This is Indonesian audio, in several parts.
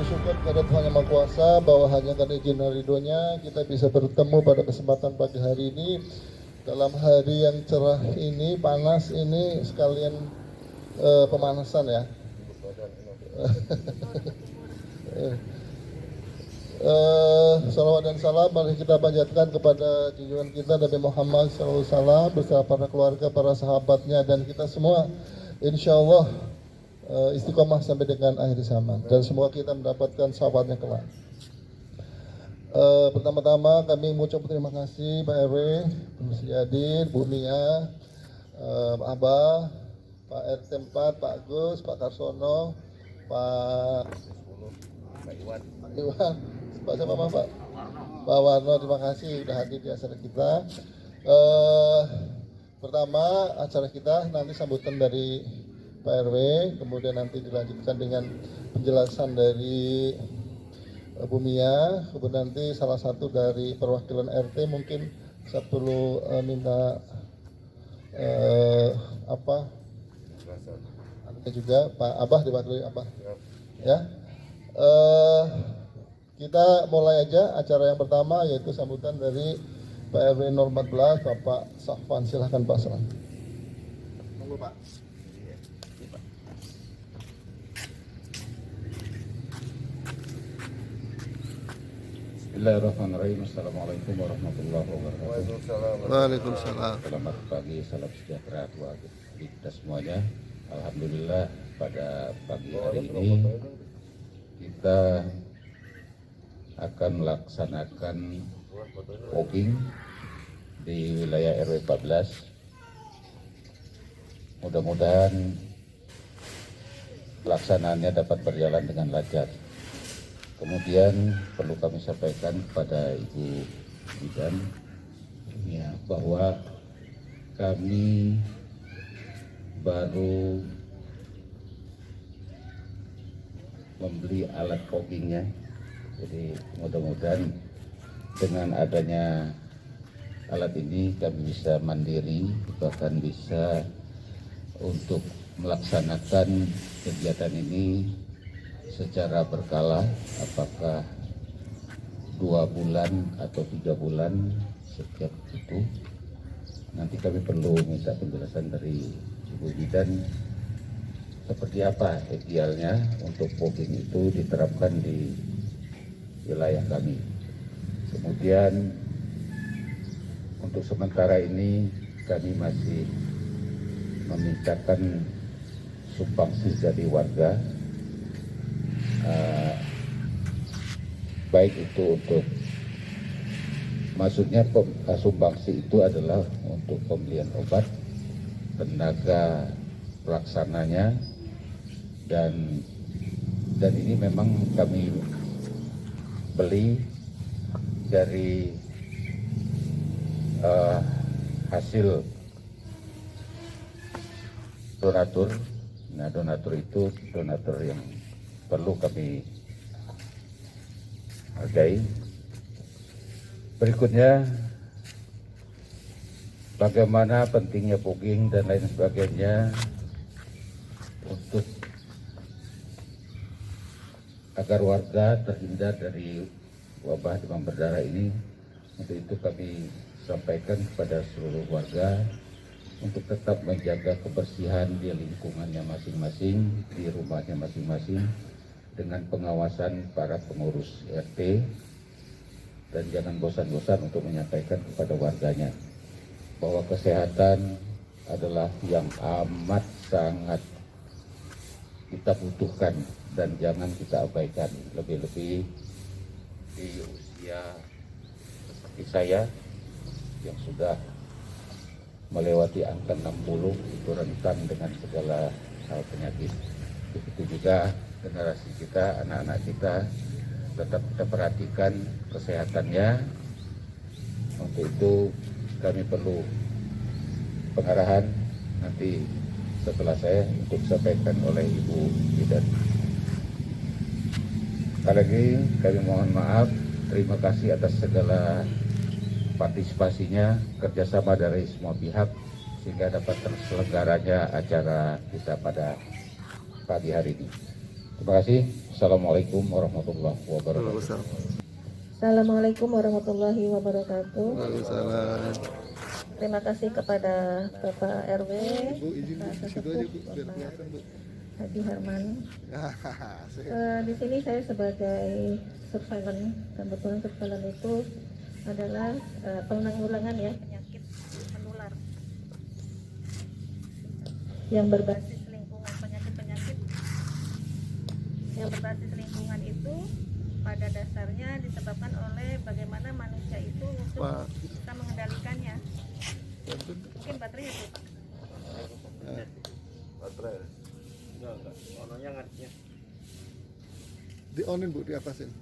bersyukur kepada Tuhan Yang Maha Kuasa bahwa hanya karena izin dan ridhonya kita bisa bertemu pada kesempatan pagi hari ini dalam hari yang cerah ini, panas ini, sekalian pemanasan ya. Salawat dan salam mari kita panjatkan kepada junjungan kita Nabi Muhammad SAW bersama para keluarga, para sahabatnya dan kita semua, insya Allah istiqomah sampai dengan akhir zaman dan semoga kita mendapatkan sahabatnya kelak. Pertama-tama kami mengucapkan terima kasih Pak RW, Bu Syadir, Bu Mia, Pak Abah, Pak RT 4, Pak Gus, Pak Karsono, Pak Iwan, Pak siapa Pak? Pak Warno, terima kasih sudah hadir di acara kita. Pertama acara kita nanti sambutan dari Pak RW, kemudian nanti dilanjutkan dengan penjelasan dari Bu Mia, kemudian nanti salah satu dari perwakilan RT mungkin saya perlu minta juga Pak Abah diwakili Abah ya. Kita mulai aja acara yang pertama yaitu sambutan dari Pak RW 014 Bapak Safwan, silahkan Pak Safwan. Monggo Pak. Bismillahirrahmanirrahim. Assalamualaikum warahmatullahi wabarakatuh. Waalaikumsalam. Selamat pagi, salam sejahtera buat kita semuanya. Alhamdulillah pada pagi hari ini kita akan melaksanakan fogging di wilayah RW 14. Mudah-mudahan pelaksanaannya dapat berjalan dengan lancar. Kemudian perlu kami sampaikan kepada Ibu Bidan ya, bahwa kami baru membeli alat foggingnya. Jadi mudah-mudahan dengan adanya alat ini kami bisa mandiri, bahkan bisa untuk melaksanakan kegiatan ini secara berkala, apakah 2 bulan atau 3 bulan setiap itu. Nanti kami perlu minta penjelasan dari Ibu Bidan seperti apa idealnya untuk fogging itu diterapkan di wilayah kami. Kemudian untuk sementara ini kami masih memintakan sumbangsi dari warga, baik itu untuk maksudnya sumbangsi itu adalah untuk pembelian obat, tenaga pelaksananya, dan ini memang kami beli dari hasil donatur. Nah, donatur itu donatur yang perlu kami hargai. Berikutnya, bagaimana pentingnya fogging dan lain sebagainya untuk agar warga terhindar dari wabah demam berdarah ini. Untuk itu kami sampaikan kepada seluruh warga untuk tetap menjaga kebersihan di lingkungannya masing-masing, di rumahnya masing-masing, dengan pengawasan para pengurus RT, dan jangan bosan-bosan untuk menyampaikan kepada warganya bahwa kesehatan adalah yang amat sangat kita butuhkan dan jangan kita abaikan, lebih-lebih di usia seperti saya yang sudah melewati angka 60 itu rentan dengan segala hal penyakit. Begitu juga generasi kita, anak-anak kita, tetap kita perhatikan kesehatannya. Untuk itu kami perlu pengarahan nanti setelah saya untuk disampaikan oleh Ibu Bidan. Sekali lagi kami mohon maaf, terima kasih atas segala partisipasinya, kerjasama dari semua pihak sehingga dapat terselenggaranya acara kita pada pagi hari ini. Terima kasih. Assalamualaikum warahmatullahi wabarakatuh. Assalamualaikum warahmatullahi wabarakatuh. Waalaikumsalam. Terima kasih kepada Bapak RW, Bu, izin Pak di situ Sesepuh, aja Bu, biar Bapak kelihatan Bu. Haji Herman. Asik. Di sini saya sebagai surveillance, kebetulan surveillance itu adalah penanggulangan ya penyakit menular yang berbasis lingkungan. Penyakit-penyakit yang berbasis lingkungan itu pada dasarnya disebabkan oleh bagaimana manusia itu untuk Pak. bisa mengendalikannya. Mungkin baterainya tuh Pak. Baterai. Enggak. Orangnya ngadnya. Di onin Bu, di atasin.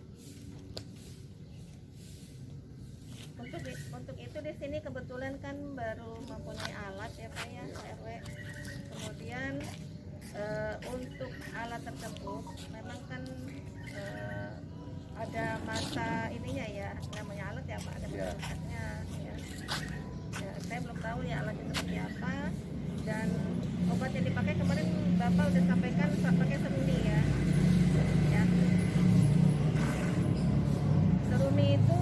Untuk itu di sini kebetulan kan baru mempunyai alat ya Pak ya, Pak RW. Kemudian untuk alat tersebut memang kan ada masa ininya ya, namanya alat ya Pak, ada masanya ya. Saya belum tahu ya alatnya seperti apa, dan obat yang dipakai kemarin Bapak udah sampaikan pakai seruni ya. Seruni itu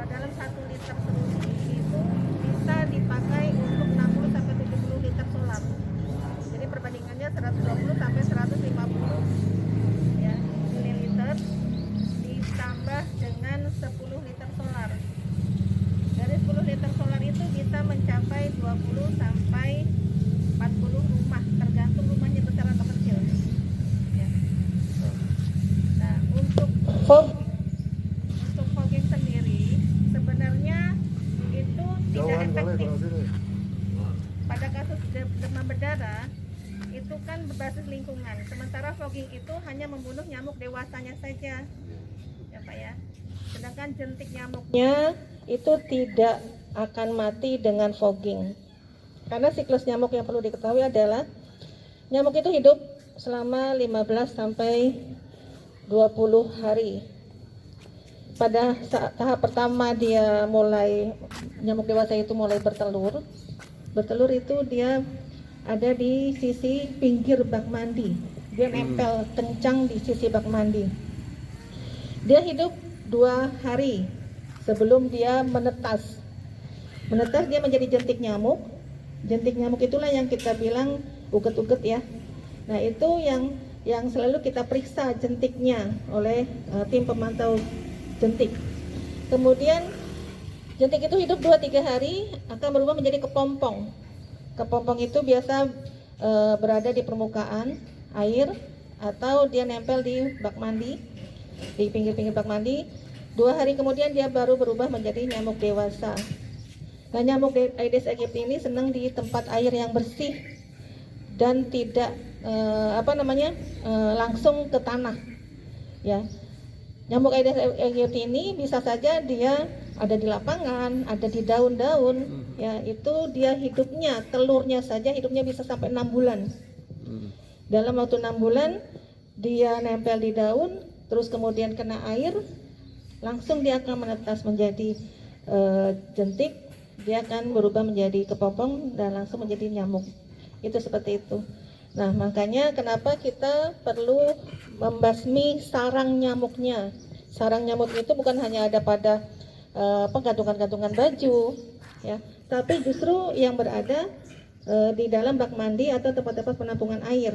dalam 1 liter seruni itu bisa dipakai untuk 60 sampai 70 liter solar. Jadi perbandingannya 120 sampai 150 ya, mililiter ditambah dengan 10 liter solar. Dari 10 liter solar itu bisa mencapai 20 sampai 40 rumah, tergantung rumahnya besar atau kecil. Ya. Nah, untuk fogging sendiri sebenarnya itu tidak efektif. Pada kasus demam berdarah itu kan berbasis lingkungan, sementara fogging itu hanya membunuh nyamuk dewasanya saja ya Pak ya. Sedangkan jentik nyamuknya itu tidak akan mati dengan fogging, karena siklus nyamuk yang perlu diketahui adalah nyamuk itu hidup selama 15 sampai 20 hari. Pada saat tahap pertama dia mulai, nyamuk dewasa itu mulai bertelur. Bertelur itu dia ada di sisi pinggir bak mandi. Dia nempel kencang di sisi bak mandi. Dia hidup 2 hari sebelum dia menetas. Menetas dia menjadi jentik nyamuk. Jentik nyamuk itulah yang kita bilang uget-uget ya. Nah itu yang selalu kita periksa jentiknya oleh tim pemantau jentik. Kemudian jentik itu hidup 2-3 hari akan berubah menjadi kepompong. Kepompong itu biasa berada di permukaan air atau dia nempel di bak mandi, di pinggir-pinggir bak mandi. 2 hari kemudian dia baru berubah menjadi nyamuk dewasa. Nah, nyamuk Aedes aegypti ini senang di tempat air yang bersih dan tidak langsung ke tanah. Ya. Nyamuk Aedes aegypti ini bisa saja dia ada di lapangan, ada di daun-daun, ya itu dia hidupnya, telurnya saja hidupnya bisa sampai 6 bulan. Dalam waktu 6 bulan dia nempel di daun, terus kemudian kena air, langsung dia akan menetas menjadi jentik, dia akan berubah menjadi kepompong dan langsung menjadi nyamuk. Itu seperti itu. Nah, makanya kenapa kita perlu membasmi sarang nyamuknya. Sarang nyamuk itu bukan hanya ada pada gantungan-gantungan baju, ya, tapi justru yang berada di dalam bak mandi atau tempat-tempat penampungan air.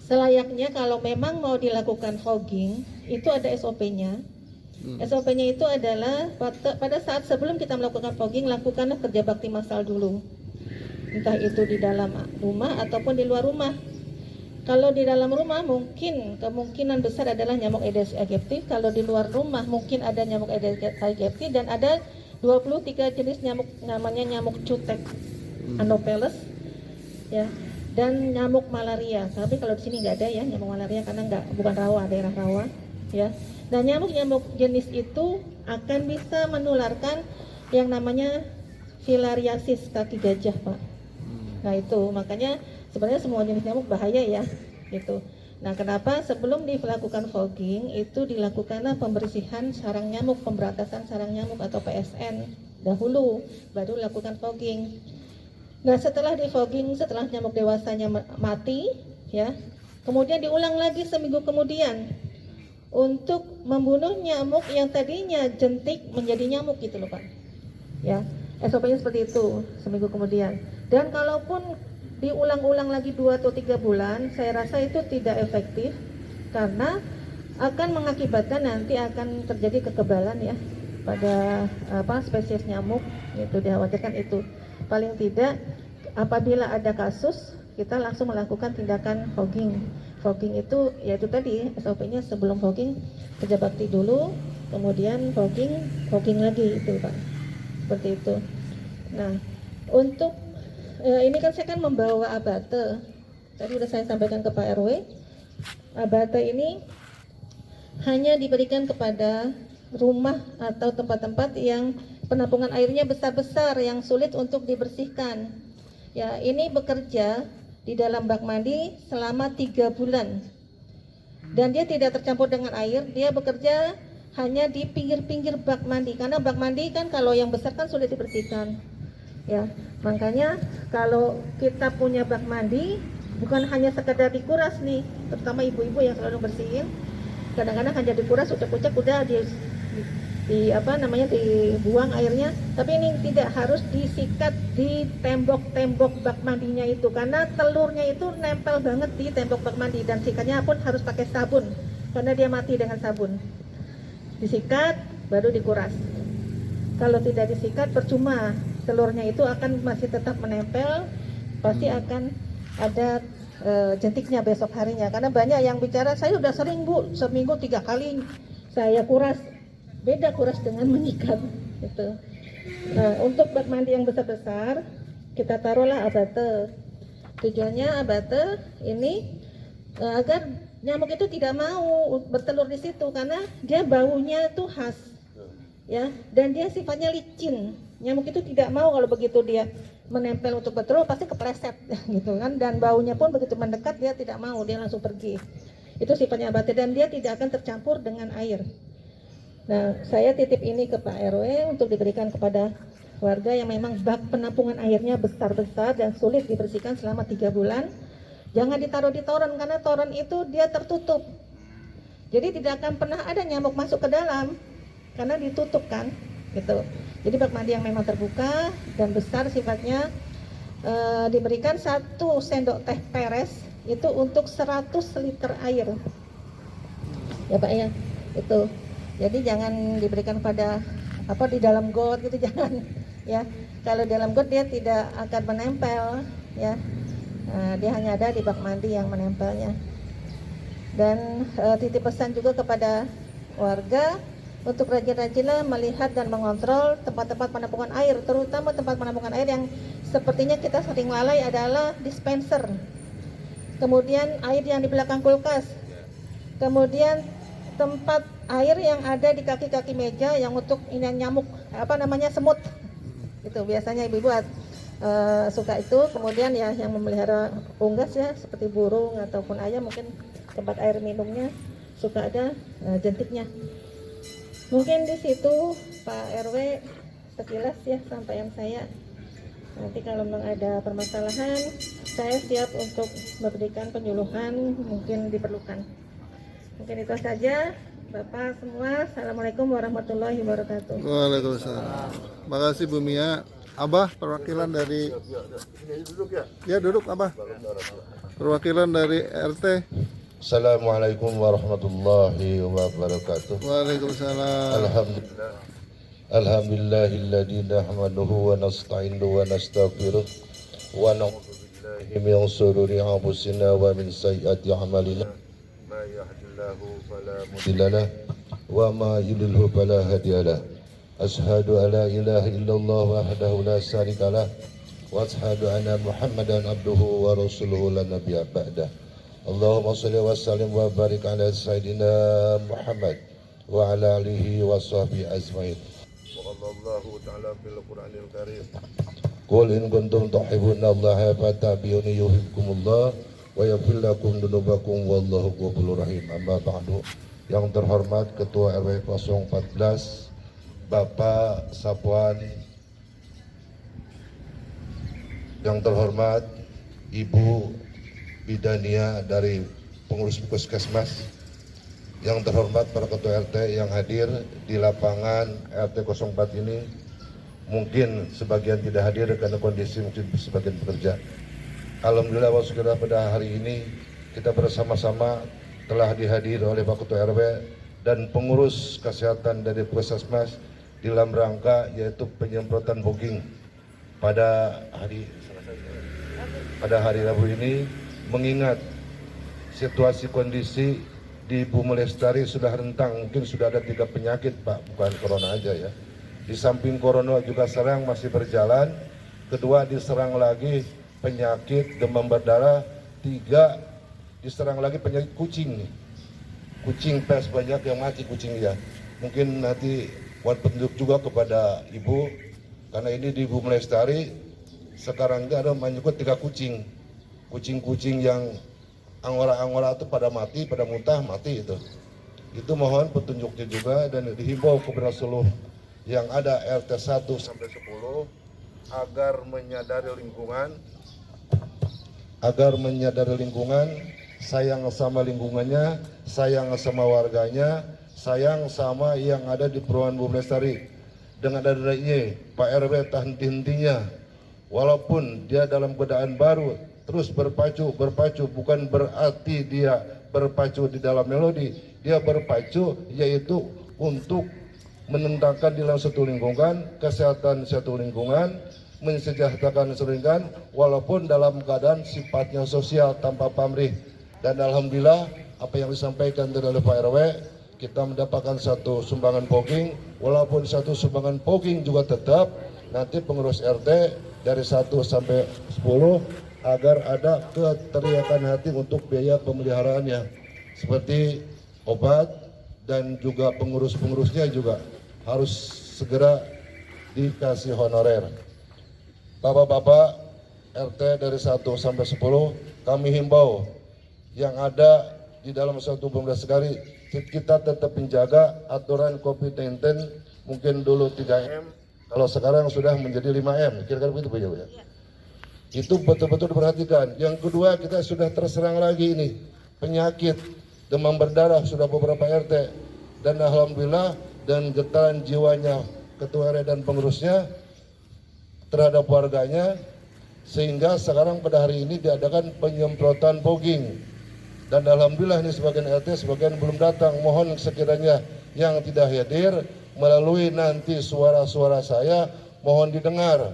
Selayaknya kalau memang mau dilakukan fogging, itu ada SOP-nya. SOP-nya itu adalah pada saat sebelum kita melakukan fogging, lakukanlah kerja bakti massal dulu. Entah itu di dalam rumah ataupun di luar rumah. Kalau di dalam rumah mungkin kemungkinan besar adalah nyamuk Aedes aegypti. Kalau di luar rumah mungkin ada nyamuk Aedes aegypti dan ada 23 jenis nyamuk, namanya nyamuk cutek, Anopheles, ya, dan nyamuk malaria. Tapi kalau di sini nggak ada ya nyamuk malaria karena bukan rawa, daerah rawa, ya. Dan nyamuk-nyamuk jenis itu akan bisa menularkan yang namanya filariasis kaki gajah, Pak. Nah itu makanya sebenarnya semua jenis nyamuk bahaya ya, gitu. Nah kenapa sebelum dilakukan fogging itu dilakukanlah pembersihan sarang nyamuk, pemberantasan sarang nyamuk atau PSN dahulu, baru lakukan fogging. Nah setelah di fogging, setelah nyamuk dewasanya mati, ya, kemudian diulang lagi seminggu kemudian untuk membunuh nyamuk yang tadinya jentik menjadi nyamuk gitu loh Pak. Ya, SOP-nya seperti itu seminggu kemudian. Dan kalaupun diulang-ulang lagi 2 atau 3 bulan, saya rasa itu tidak efektif karena akan mengakibatkan nanti akan terjadi kekebalan ya pada spesies nyamuk. Itu dikhawatirkan itu. Paling tidak apabila ada kasus kita langsung melakukan tindakan fogging. Fogging itu yaitu tadi SOP-nya sebelum fogging kerja bakti dulu, kemudian fogging lagi itu Pak. Seperti itu. Nah, untuk ini kan saya kan membawa abate. Tadi sudah saya sampaikan ke Pak RW. Abate ini hanya diberikan kepada rumah atau tempat-tempat yang penampungan airnya besar-besar yang sulit untuk dibersihkan. Ya, ini bekerja di dalam bak mandi selama 3 bulan. Dan dia tidak tercampur dengan air, dia bekerja hanya di pinggir-pinggir bak mandi. Karena bak mandi kan kalau yang besar kan sulit dibersihkan. Ya, makanya kalau kita punya bak mandi bukan hanya sekedar dikuras nih, terutama ibu-ibu yang selalu bersihin. Kadang-kadang hanya dikuras, ucek-ucek udah dibuang airnya, tapi ini tidak, harus disikat di tembok-tembok bak mandinya itu karena telurnya itu nempel banget di tembok bak mandi dan sikatnya pun harus pakai sabun karena dia mati dengan sabun. Disikat baru dikuras. Kalau tidak disikat percuma, telurnya itu akan masih tetap menempel, pasti akan ada jentiknya besok harinya. Karena banyak yang bicara, saya udah sering Bu, seminggu 3 kali saya kuras. Beda kuras dengan menyikat gitu. Nah, untuk bak mandi yang besar-besar kita taruhlah abate. Tujuannya abate ini agar nyamuk itu tidak mau bertelur di situ karena dia baunya itu khas. Ya, dan dia sifatnya licin. Nyamuk itu tidak mau kalau begitu dia menempel untuk bertelur pasti kepleset gitu kan, dan baunya pun begitu mendekat dia tidak mau, dia langsung pergi. Itu sifatnya abate dan dia tidak akan tercampur dengan air. Nah, saya titip ini ke Pak RW untuk diberikan kepada warga yang memang bak penampungan airnya besar-besar dan sulit dibersihkan selama 3 bulan. Jangan ditaruh di toren karena toren itu dia tertutup. Jadi tidak akan pernah ada nyamuk masuk ke dalam karena ditutup kan, gitu. Jadi bak mandi yang memang terbuka dan besar sifatnya diberikan 1 sendok teh peres itu untuk 100 liter air. Ya Pak ya, itu. Jadi jangan diberikan pada di dalam got gitu, jangan ya. Kalau dalam got dia tidak akan menempel ya. Dia hanya ada di bak mandi yang menempelnya. Dan titip pesan juga kepada warga untuk rajin-rajinlah melihat dan mengontrol tempat-tempat penampungan air, terutama tempat penampungan air yang sepertinya kita sering lalai adalah dispenser. Kemudian air yang di belakang kulkas. Kemudian tempat air yang ada di kaki-kaki meja yang untuk ini nyamuk semut. Itu biasanya ibu-ibu suka itu. Kemudian ya yang memelihara unggas ya seperti burung ataupun ayam, mungkin tempat air minumnya suka ada jentiknya. Mungkin di situ Pak RW sekilas ya sampaian saya. Nanti kalau memang ada permasalahan saya siap untuk memberikan penyuluhan mungkin diperlukan. Mungkin itu saja Bapak semua. Assalamualaikum warahmatullahi wabarakatuh. Waalaikumsalam. Makasih Bu Mia. Abah, perwakilan dari duduk Abah. Perwakilan dari RT. Assalamualaikum warahmatullahi wabarakatuh. Waalaikumsalam. Alhamdulillah. Alhamdulillahilladzi nahmaduhu wa nasta'inuhu wa nastaghfiruh wa na'udzu billahi min shururi anfusina wa min sayyiati a'malina. Ma yahdihillahu fala mudilla lahu wa ma yudlilhu fala hadiya lahu. Asyhadu an la ilaha illallah wahdahu la syarika lahu wa asyhadu anna Muhammadan abduhu wa rasuluhu la nabiyya ba'dah. Allahumma shalli wa sallim wa barik ala sayyidina Muhammad wa ala alihi wa sahbihi ajmain. Wa Allahu ta'ala fil Qur'anil Karim. Qul in kuntum tuhibbunallaha fattabi'uni yuhibbukumullah wa yaghfir lakum dzunubakum wallahu ghafurur rahim. Amma ba'du. Yang terhormat Ketua RW 014 Bapak Sapuan, yang terhormat Ibu Bidania dari pengurus puskesmas, yang terhormat para ketua RT yang hadir di lapangan RT 04 ini, mungkin sebagian tidak hadir karena kondisi mungkin sebagian bekerja. Alhamdulillah wa syukur pada hari ini kita bersama-sama telah dihadiri oleh Pak Ketua RW dan pengurus kesehatan dari puskesmas dalam rangka yaitu penyemprotan fogging pada hari Rabu ini, mengingat situasi kondisi di Bumi Lestari sudah rentang, mungkin sudah ada 3 penyakit Pak, bukan corona aja ya. Di samping corona juga serang masih berjalan, kedua diserang lagi penyakit demam berdarah, 3 diserang lagi penyakit kucing nih. Kucing pes banyak yang mati kucing ya. Mungkin nanti buat petunjuk juga kepada Ibu, karena ini di Bumi Lestari sekarang ini ada menyebut 3 kucing. Kucing-kucing yang anggora-anggora itu pada mati, pada muntah mati itu. Itu mohon petunjuknya juga dan dihimbau kepada seluruh yang ada RT 1 sampai 10 agar menyadari lingkungan, sayang sama lingkungannya, sayang sama warganya, sayang sama yang ada di Perumahan Bumi Lestari. Dengan adanya Pak RW tak henti-hentinya, walaupun dia dalam keadaan baru, terus berpacu, bukan berarti dia berpacu di dalam melodi, dia berpacu yaitu untuk menentangkan di dalam satu lingkungan, kesehatan satu lingkungan, mensejahterakan satu lingkungan, walaupun dalam keadaan sifatnya sosial tanpa pamrih. Dan alhamdulillah apa yang disampaikan dari Pak RW, kita mendapatkan satu sumbangan fogging, walaupun satu sumbangan fogging juga tetap nanti pengurus RT dari 1 sampai 10 agar ada keteriakan hati untuk biaya pemeliharaannya, seperti obat dan juga pengurus-pengurusnya juga harus segera dikasih honorer. Bapak-bapak RT dari 1 sampai 10 kami himbau yang ada di dalam satu Bumi Lestari, kita tetap menjaga aturan COVID-19, mungkin dulu 3M, kalau sekarang sudah menjadi 5M, kira-kira begitu Bu ya? Itu betul-betul diperhatikan. Yang kedua, kita sudah terserang lagi ini penyakit demam berdarah sudah beberapa RT, dan alhamdulillah dan getaran jiwanya ketua RW dan pengurusnya terhadap warganya, sehingga sekarang pada hari ini diadakan penyemprotan fogging. Dan alhamdulillah ini sebagian RT, sebagian belum datang. Mohon sekiranya yang tidak hadir melalui nanti suara-suara saya mohon didengar,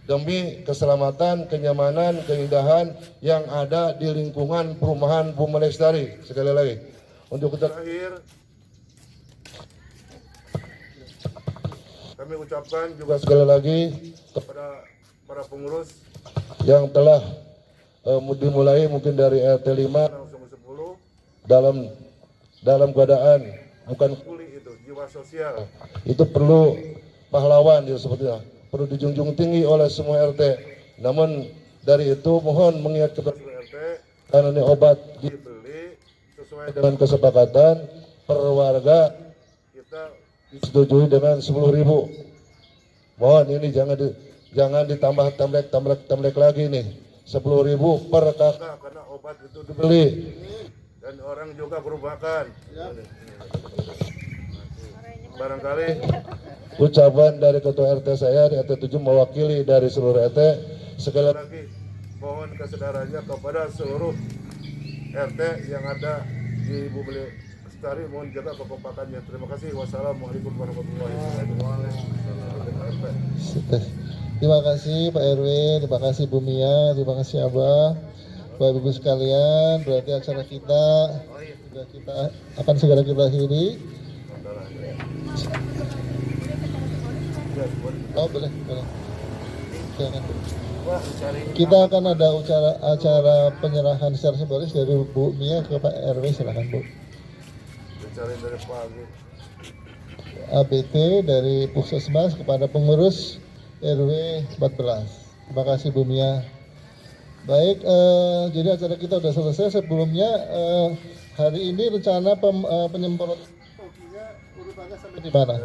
demi keselamatan, kenyamanan, keindahan yang ada di lingkungan perumahan Bumi Lestari. Sekali lagi, untuk terakhir, kami ucapkan juga sekali lagi kepada para pengurus yang telah dimulai mungkin dari RT 5 langsung 10 dalam keadaan bukan kuli, itu jiwa sosial, itu perlu pahlawan ya, sepertinya perlu dijunjung tinggi oleh semua RT. Namun dari itu mohon mengingat kepada RT, karena ini obat dibeli sesuai dengan kesepakatan per warga, kita disetujui dengan 10.000. Mohon ini jangan ditambah temblek lagi nih, 10.000 per kakak, karena obat itu dibeli dan orang juga perubahan. Barangkali ucapan dari ketua RT saya di RT 7 mewakili dari seluruh RT. Sekali lagi mohon kesadarannya kepada seluruh RT yang ada di Bumi Lestari, mohon jaga kekompakannya. Terima kasih. Wassalamualaikum warahmatullahi wabarakatuh. Terima kasih Pak RW, terima kasih Bu Mia, terima kasih Abah. Bapak Ibu sekalian, berarti acara kita akan segera kita akhiri. Oh boleh. Silakan. Kita akan ada acara penyerahan secara simbolis dari Bu Mia ke Pak RW, silakan Bu. ABT dari Puskesmas kepada pengurus RW 14. Terima kasih Bu Mia. Baik, jadi acara kita sudah selesai. Sebelumnya hari ini rencana penyemprotan urutannya sampai di mana?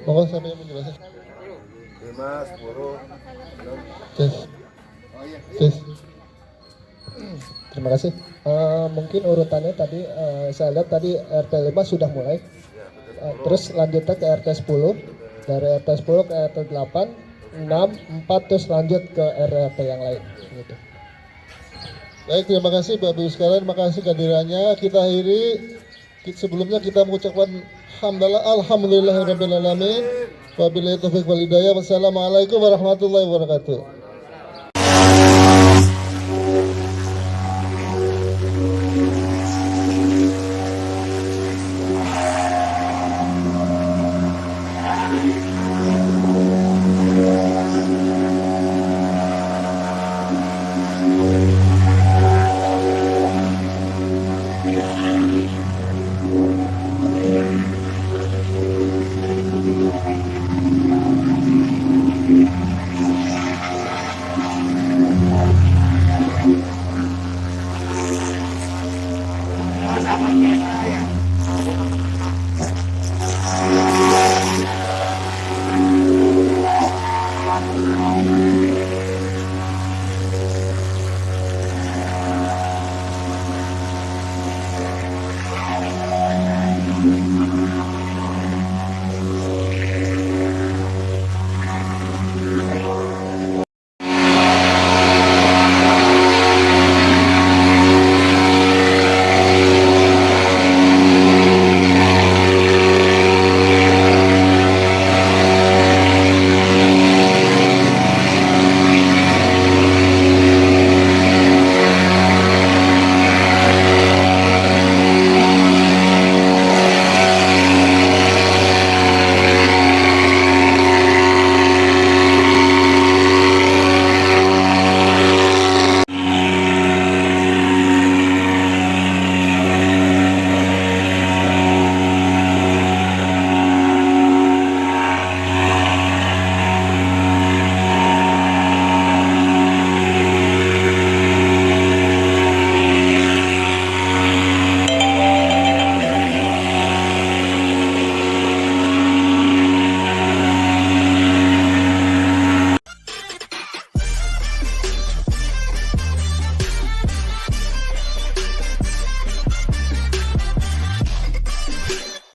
Monggo sampai yang menjelaskan. 5, 10. Tes. Terima kasih. Mungkin urutannya tadi saya lihat tadi RT 5 sudah mulai. Terus lanjutnya ke RT 10. Dari RT 10 ke RT 8, 6, 4 terus lanjut ke RT yang lain. Gitu. Baik, terima kasih Bapak Ibu sekalian, terima kasih kehadirannya. Kita akhiri. Sebelumnya kita mengucapkan alhamdulillahirabbil alamin. Wabillahi taufiq wal hidayah. Wassalamualaikum warahmatullahi wabarakatuh.